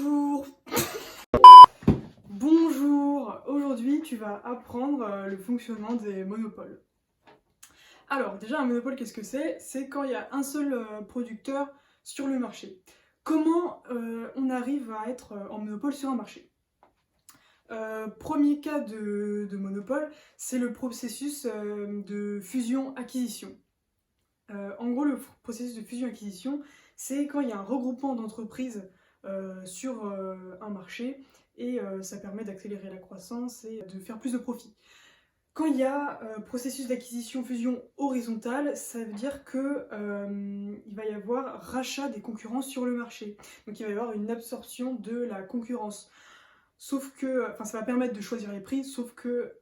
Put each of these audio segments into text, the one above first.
Bonjour. Bonjour. Aujourd'hui, tu vas apprendre le fonctionnement des monopoles. Alors, déjà, un monopole, qu'est-ce que c'est? C'est quand il y a un seul producteur sur le marché. Comment on arrive à être en monopole sur un marché? Premier cas de monopole, c'est le processus de fusion-acquisition. En gros, le processus de fusion-acquisition, c'est quand il y a un regroupement d'entreprises sur un marché et ça permet d'accélérer la croissance et de faire plus de profit. Quand il y a processus d'acquisition-fusion horizontale, ça veut dire que il va y avoir rachat des concurrents sur le marché. Donc il va y avoir une absorption de la concurrence. Sauf que, enfin, ça va permettre de choisir les prix, sauf que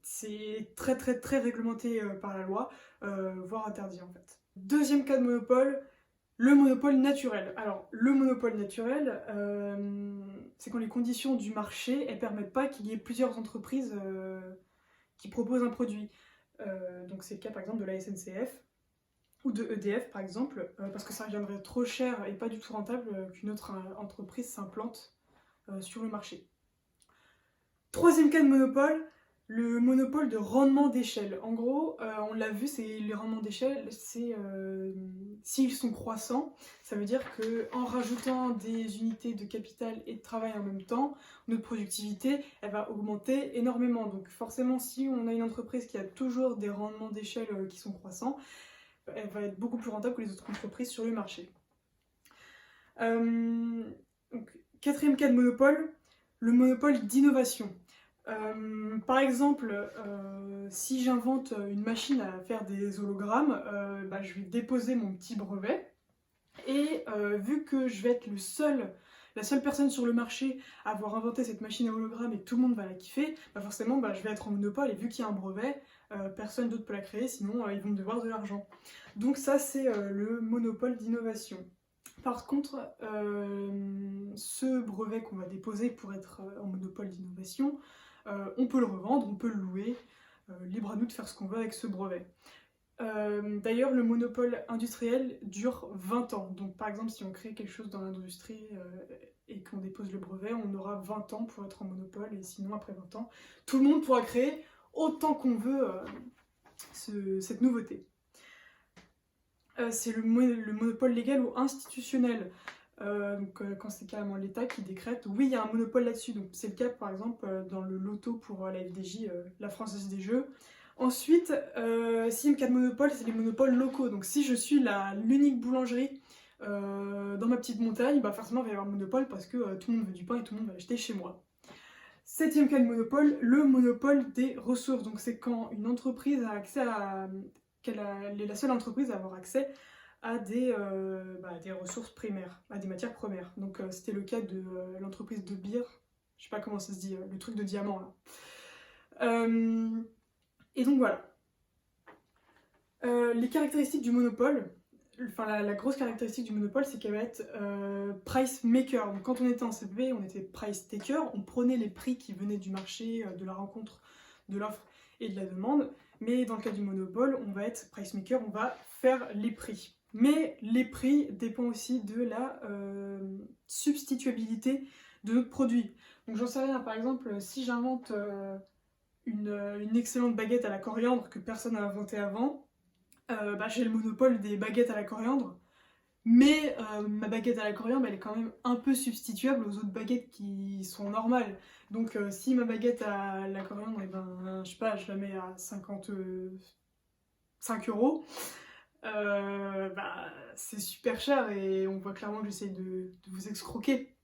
c'est très réglementé par la loi, voire interdit en fait. Deuxième cas de monopole, le monopole naturel. Alors, le monopole naturel, c'est quand les conditions du marché, elles permettent pas qu'il y ait plusieurs entreprises qui proposent un produit. Donc c'est le cas par exemple de la SNCF ou de EDF par exemple, parce que ça reviendrait trop cher et pas du tout rentable qu'une autre entreprise s'implante sur le marché. Troisième cas de monopole, le monopole de rendement d'échelle. En gros, on l'a vu, c'est les rendements d'échelle, c'est s'ils sont croissants, ça veut dire qu'en rajoutant des unités de capital et de travail en même temps, notre productivité, elle va augmenter énormément. Donc forcément, si on a une entreprise qui a toujours des rendements d'échelle qui sont croissants, elle va être beaucoup plus rentable que les autres entreprises sur le marché. Donc, quatrième cas de monopole, le monopole d'innovation. Par exemple, si j'invente une machine à faire des hologrammes, je vais déposer mon petit brevet et vu que je vais être la seule personne sur le marché à avoir inventé cette machine à hologramme et tout le monde va la kiffer, forcément je vais être en monopole et vu qu'il y a un brevet, personne d'autre peut la créer, sinon ils vont me devoir de l'argent. Donc ça c'est le monopole d'innovation. Par contre, ce brevet qu'on va déposer pour être en monopole d'innovation, on peut le revendre, on peut le louer, libre à nous de faire ce qu'on veut avec ce brevet. D'ailleurs, le monopole industriel dure 20 ans. Donc par exemple, si on crée quelque chose dans l'industrie et qu'on dépose le brevet, on aura 20 ans pour être en monopole, et sinon après 20 ans, tout le monde pourra créer autant qu'on veut cette nouveauté. C'est le monopole légal ou institutionnel. Quand c'est carrément l'État qui décrète, oui, il y a un monopole là-dessus. Donc c'est le cas par exemple dans le loto pour la FDJ, la Française des Jeux. Ensuite, sixième cas de monopole, c'est les monopoles locaux. Donc si je suis l'unique boulangerie dans ma petite montagne, forcément il va y avoir un monopole parce que tout le monde veut du pain et tout le monde va l'acheter chez moi. Septième cas de monopole, le monopole des ressources. Donc c'est quand une entreprise a accès qu'elle est la seule entreprise à avoir accès à des ressources primaires, à des matières premières. Donc c'était le cas de l'entreprise de Beer, je sais pas comment ça se dit, le truc de diamant là. Et donc voilà. Les caractéristiques du monopole, la grosse caractéristique du monopole, c'est qu'elle va être price maker. Donc quand on était en CPP, on était price taker, on prenait les prix qui venaient du marché, de la rencontre de l'offre et de la demande. Mais dans le cas du monopole, on va être price maker, on va faire les prix. Mais les prix dépendent aussi de la substituabilité de notre produit. Donc j'en sais rien, par exemple, si j'invente une excellente baguette à la coriandre que personne n'a inventée avant, j'ai le monopole des baguettes à la coriandre, mais ma baguette à la coriandre, elle est quand même un peu substituable aux autres baguettes qui sont normales. Donc si ma baguette à la coriandre, je sais pas, je la mets à 55 euros, c'est super cher et on voit clairement que j'essaie de vous escroquer.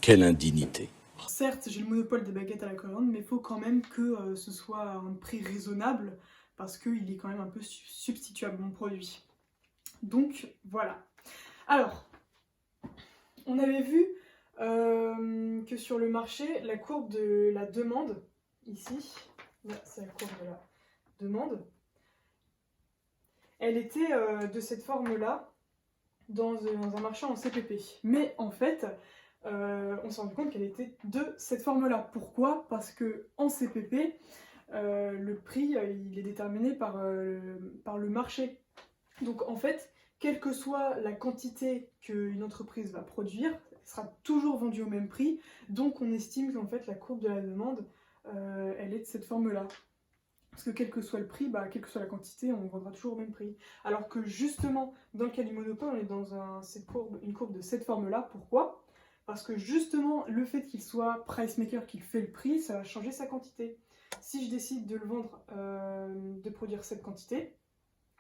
Quelle indignité! Certes, j'ai le monopole des baguettes à la coriandre, mais il faut quand même que ce soit à un prix raisonnable, parce qu'il est quand même un peu substituable mon produit. Donc voilà. Alors, on avait vu que sur le marché, la courbe de la demande, ici, là c'est la courbe de la demande, elle était de cette forme-là dans un marché en CPP. Mais en fait, on s'est rendu compte qu'elle était de cette forme-là. Pourquoi? Parce que en CPP, le prix il est déterminé par le marché. Donc en fait, quelle que soit la quantité qu'une entreprise va produire, sera toujours vendu au même prix, donc on estime qu'en fait la courbe de la demande, elle est de cette forme-là. Parce que quel que soit le prix, quelle que soit la quantité, on vendra toujours au même prix. Alors que justement, dans le cas du monopole, on est dans une courbe de cette forme-là. Pourquoi? Parce que justement, le fait qu'il soit price maker, qu'il fait le prix, ça va changer sa quantité. Si je décide de le vendre, de produire cette quantité,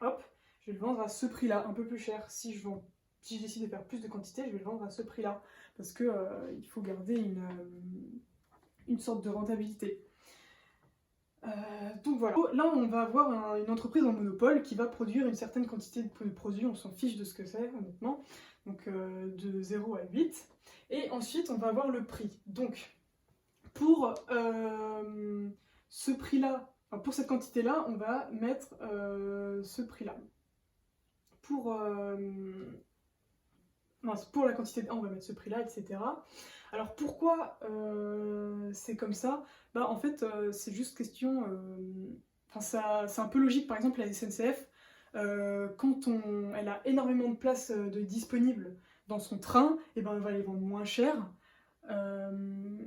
hop, je vais le vendre à ce prix-là, un peu plus cher. Si je décide de faire plus de quantité, je vais le vendre à ce prix-là. Parce que il faut garder une sorte de rentabilité. Donc voilà. Là, on va avoir une entreprise en monopole qui va produire une certaine quantité de produits, on s'en fiche de ce que c'est, honnêtement, donc de 0 à 8. Et ensuite, on va avoir le prix. Donc, pour ce prix-là, enfin, pour cette quantité-là, on va mettre ce prix-là. Pour la quantité de 1, on va mettre ce prix-là, etc. Alors pourquoi c'est comme ça? En fait, c'est juste question... c'est un peu logique, par exemple, la SNCF, quand elle a énormément de places disponibles dans son train, et elle va les vendre moins cher.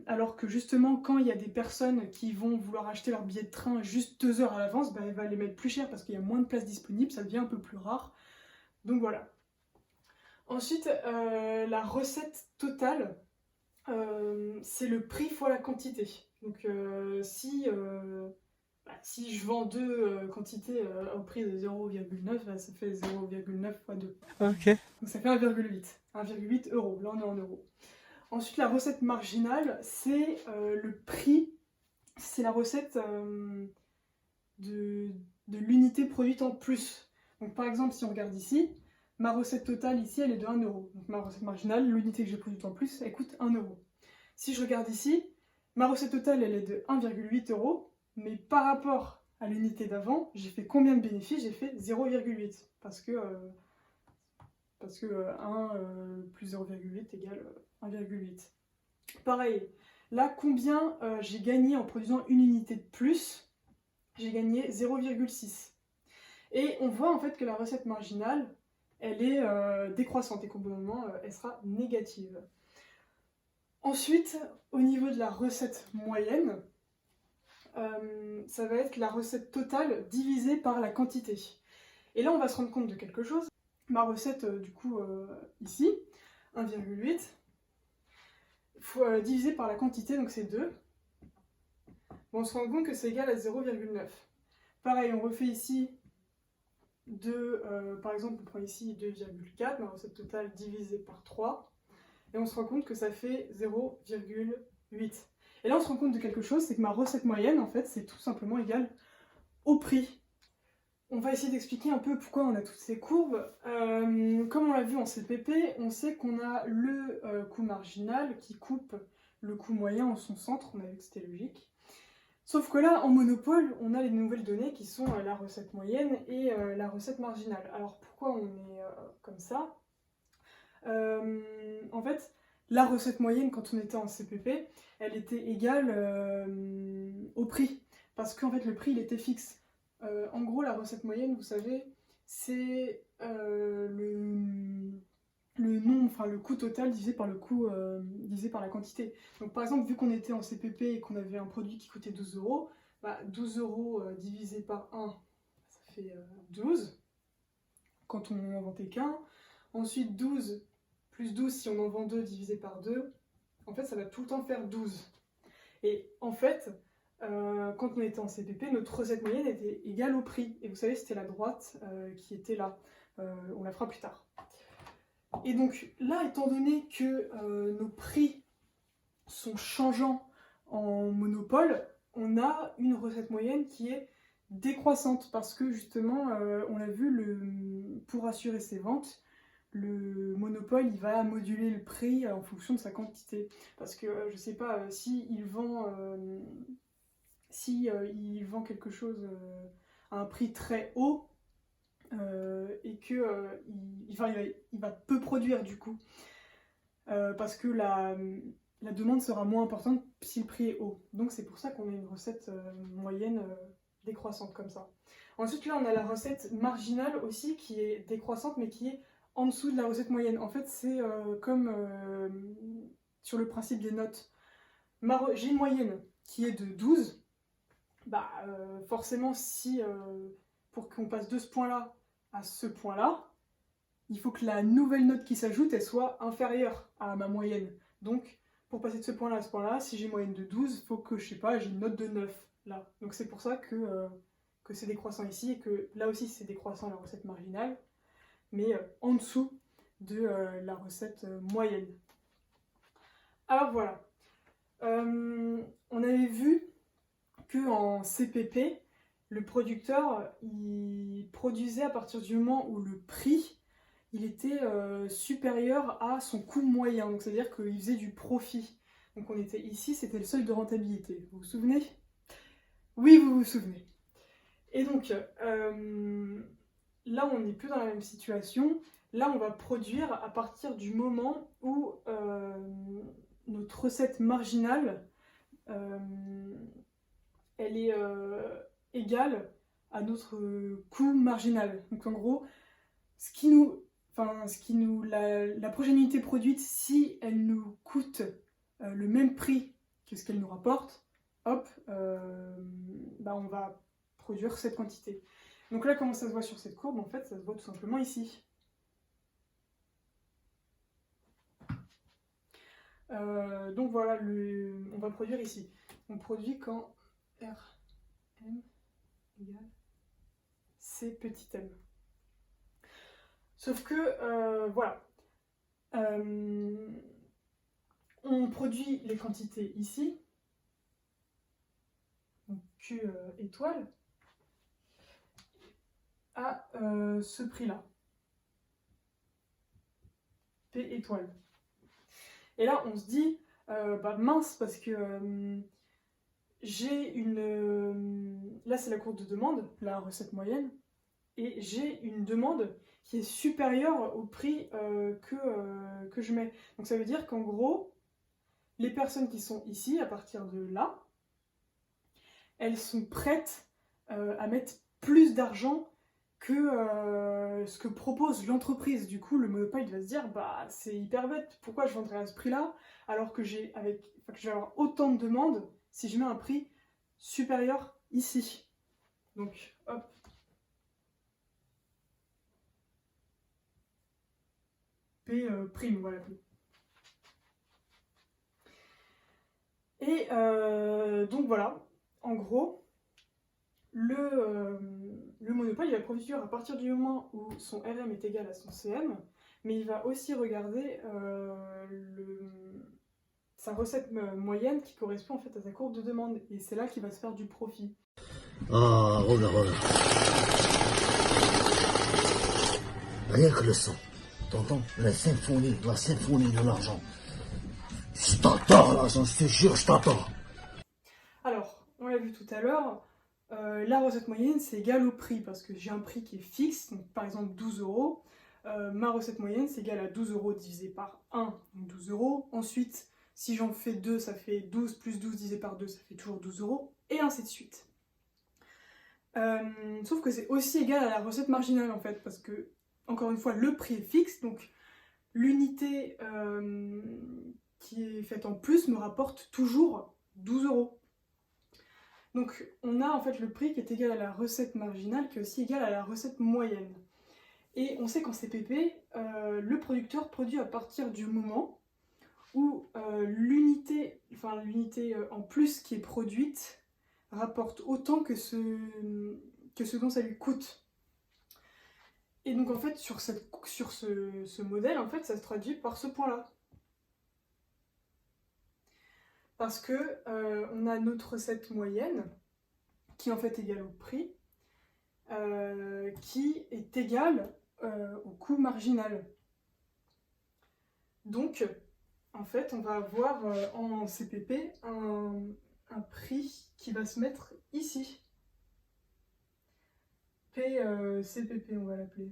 Alors que justement, quand il y a des personnes qui vont vouloir acheter leur billet de train juste 2 heures à l'avance, elle va les mettre plus cher parce qu'il y a moins de places disponibles, ça devient un peu plus rare. Donc voilà. Ensuite, la recette totale, c'est le prix fois la quantité. Donc si je vends 2 quantités au prix de 0,9, ça fait 0,9 fois 2. Ok. Donc ça fait 1,8. 1,8 euros. Là on est en euros. Ensuite, la recette marginale, c'est le prix, c'est la recette de l'unité produite en plus. Donc par exemple, si on regarde ici, ma recette totale ici, elle est de 1 euro. Donc ma recette marginale, l'unité que j'ai produite en plus, elle coûte 1 euro. Si je regarde ici, ma recette totale, elle est de 1,8 euros, mais par rapport à l'unité d'avant, j'ai fait combien de bénéfices? J'ai fait 0,8. Parce que 1 plus 0,8 égale 1,8. Pareil, là, combien j'ai gagné en produisant une unité de plus? J'ai gagné 0,6. Et on voit en fait que la recette marginale, elle est décroissante et qu'au bout d'un moment, elle sera négative. Ensuite, au niveau de la recette moyenne, ça va être la recette totale divisée par la quantité. Et là, on va se rendre compte de quelque chose. Ma recette, du coup, ici, 1,8, divisé par la quantité, donc c'est 2. Bon, on se rend compte que c'est égal à 0,9. Pareil, on refait ici 2, par exemple, on prend ici 2,4, ma recette totale divisée par 3, et on se rend compte que ça fait 0,8. Et là, on se rend compte de quelque chose, c'est que ma recette moyenne, en fait, c'est tout simplement égal au prix. On va essayer d'expliquer un peu pourquoi on a toutes ces courbes. Comme on l'a vu en CPP, on sait qu'on a le coût marginal qui coupe le coût moyen en son centre, on a vu que c'était logique. Sauf que là, en monopole, on a les nouvelles données qui sont la recette moyenne et la recette marginale. Alors pourquoi on est comme ça? En fait, la recette moyenne, quand on était en CPP, elle était égale au prix. Parce qu'en fait, le prix, il était fixe. En gros, la recette moyenne, vous savez, c'est le coût total divisé par le coût divisé par la quantité. Donc par exemple, vu qu'on était en CPP et qu'on avait un produit qui coûtait 12 euros, 12 euros divisé par 1, ça fait 12, quand on n'en vendait qu'un. Ensuite 12 plus 12 si on en vend 2 divisé par 2, en fait ça va tout le temps faire 12. Et en fait, quand on était en CPP, notre recette moyenne était égale au prix. Et vous savez, c'était la droite qui était là. On la fera plus tard. Et donc là, étant donné que nos prix sont changeants en monopole, on a une recette moyenne qui est décroissante parce que justement, on l'a vu, pour assurer ses ventes, le monopole il va moduler le prix en fonction de sa quantité. Parce que je sais pas, s'il vend quelque chose à un prix très haut, et que il va peu produire du coup, parce que la demande sera moins importante si le prix est haut. Donc c'est pour ça qu'on a une recette moyenne décroissante comme ça. Ensuite là on a la recette marginale aussi qui est décroissante mais qui est en dessous de la recette moyenne. En fait, c'est comme sur le principe des notes. J'ai une moyenne qui est de 12. Bah, forcément, si pour qu'on passe de ce point-là à ce point-là, il faut que la nouvelle note qui s'ajoute, elle soit inférieure à ma moyenne. Donc, pour passer de ce point-là à ce point-là, si j'ai une moyenne de 12, il faut que, je sais pas, j'ai une note de 9, là. Donc c'est pour ça que c'est décroissant ici, et que là aussi c'est décroissant la recette marginale, mais en dessous de la recette moyenne. Alors voilà. On avait vu qu'en CPP, le producteur, il produisait à partir du moment où le prix il était supérieur à son coût moyen, donc c'est-à-dire qu'il faisait du profit. Donc on était ici, c'était le seuil de rentabilité. Vous vous souvenez? Oui, vous vous souvenez. Et donc, là on n'est plus dans la même situation. Là on va produire à partir du moment où notre recette marginale, elle est égale à notre coût marginal. Donc en gros, la prochaine unité produite, si elle nous coûte le même prix que ce qu'elle nous rapporte, hop, on va produire cette quantité. Donc là, comment ça se voit sur cette courbe? En fait, ça se voit tout simplement ici. Donc voilà, on va produire ici. On produit quand Rm égale C petit m. Sauf que, voilà, on produit les quantités ici, donc Q étoile, à ce prix-là, P étoile. Et là, on se dit, mince, parce que j'ai une... là, c'est la courbe de demande, la recette moyenne, et j'ai une demande qui est supérieure au prix que je mets. Donc ça veut dire qu'en gros, les personnes qui sont ici, à partir de là, elles sont prêtes à mettre plus d'argent que ce que propose l'entreprise. Du coup, le monopole va se dire, bah c'est hyper bête, pourquoi je vendrais à ce prix-là alors que je vais avoir autant de demandes si je mets un prix supérieur ici. Donc, hop. P prime, voilà. Et donc voilà, en gros, le monopole, il va produire à partir du moment où son RM est égal à son CM, mais il va aussi regarder sa recette moyenne qui correspond en fait à sa courbe de demande, et c'est là qu'il va se faire du profit. Ah, regarde. Rien que le son. T'entends? La symphonie de l'argent. Je t'entends, l'argent, je te jure, je t'entends. Alors, on l'a vu tout à l'heure, la recette moyenne c'est égal au prix, parce que j'ai un prix qui est fixe, donc par exemple 12 euros. Ma recette moyenne c'est égal à 12 euros divisé par 1, donc 12 euros. Ensuite, si j'en fais 2, ça fait 12 plus 12 divisé par 2, ça fait toujours 12 euros, et ainsi de suite. Sauf que c'est aussi égal à la recette marginale en fait, parce que, encore une fois, le prix est fixe, donc l'unité qui est faite en plus me rapporte toujours 12 euros. Donc on a en fait le prix qui est égal à la recette marginale, qui est aussi égal à la recette moyenne. Et on sait qu'en CPP, le producteur produit à partir du moment où l'unité en plus qui est produite rapporte autant que ce dont ça lui coûte. Et donc en fait sur ce modèle, en fait, ça se traduit par ce point-là. Parce que on a notre recette moyenne, qui est en fait égale au prix, qui est égale au coût marginal. Donc, en fait, on va avoir en CPP un prix qui va se mettre ici. CPP, on va l'appeler.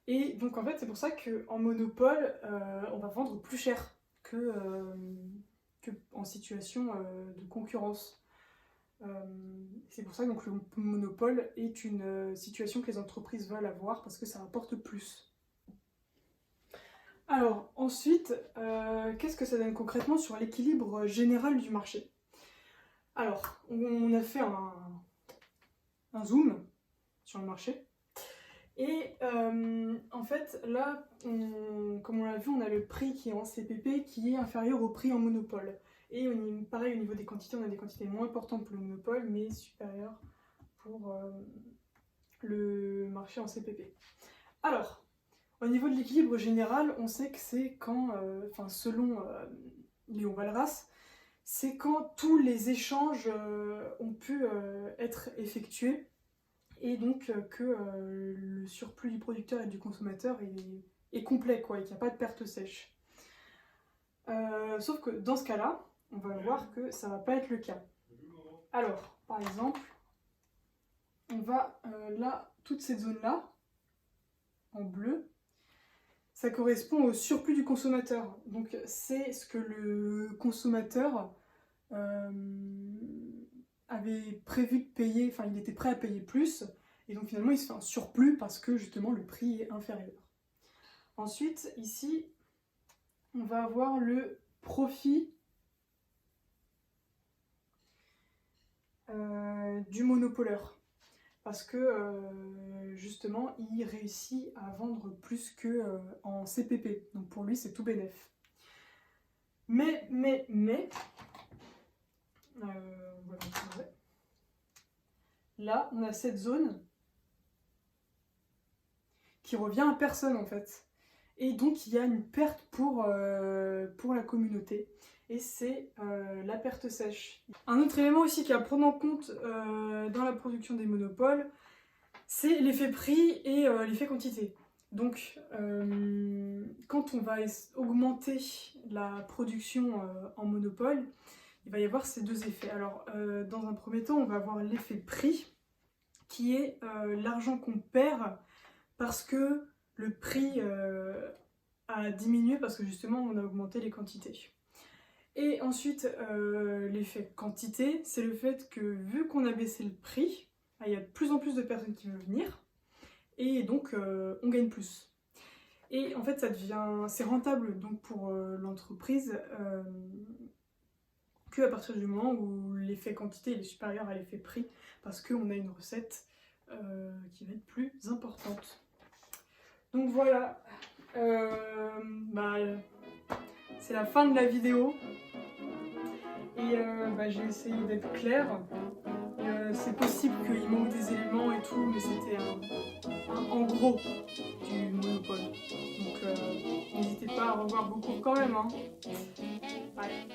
Et donc, en fait, c'est pour ça qu'en monopole, on va vendre plus cher que en situation de concurrence. C'est pour ça donc le monopole est une situation que les entreprises veulent avoir parce que ça rapporte plus. Alors ensuite, qu'est-ce que ça donne concrètement sur l'équilibre général du marché? Alors, on a fait un zoom sur le marché. Et en fait, là, comme on l'a vu, on a le prix qui est en CPP qui est inférieur au prix en monopole. Et pareil, au niveau des quantités, on a des quantités moins importantes pour le monopole, mais supérieures pour le marché en CPP. Alors, au niveau de l'équilibre général, on sait que c'est quand, selon Léon Walras, c'est quand tous les échanges ont pu être effectués et donc que le surplus du producteur et du consommateur est complet, quoi, et qu'il n'y a pas de perte sèche. Sauf que dans ce cas-là, on va voir que ça ne va pas être le cas. Alors, par exemple, on va là, toute cette zone-là, en bleu, ça correspond au surplus du consommateur. Donc c'est ce que le consommateur avait prévu de payer, enfin il était prêt à payer plus, et donc finalement il se fait un surplus parce que justement le prix est inférieur. Ensuite, ici, on va avoir le profit du monopoleur. Parce que justement, il réussit à vendre plus que en CPP. Donc pour lui, c'est tout bénef. Mais, voilà, là, on a cette zone qui revient à personne en fait. Et donc, il y a une perte pour la communauté. Et c'est la perte sèche. Un autre élément aussi qu'il y a à prendre en compte dans la production des monopoles, c'est l'effet prix et l'effet quantité. Donc, quand on va augmenter la production en monopole, il va y avoir ces deux effets. Alors, dans un premier temps, on va avoir l'effet prix, qui est l'argent qu'on perd parce que le prix a diminué, parce que justement, on a augmenté les quantités. Et ensuite, l'effet quantité, c'est le fait que vu qu'on a baissé le prix, il y a de plus en plus de personnes qui veulent venir, et donc on gagne plus. Et en fait, c'est rentable donc pour l'entreprise qu'à partir du moment où l'effet quantité est supérieur à l'effet prix, parce qu'on a une recette qui va être plus importante. Donc voilà, c'est la fin de la vidéo. Et j'ai essayé d'être claire. C'est possible qu'il manque des éléments et tout, mais c'était en gros du monopole. Donc n'hésitez pas à revoir beaucoup quand même. Hein. Ouais.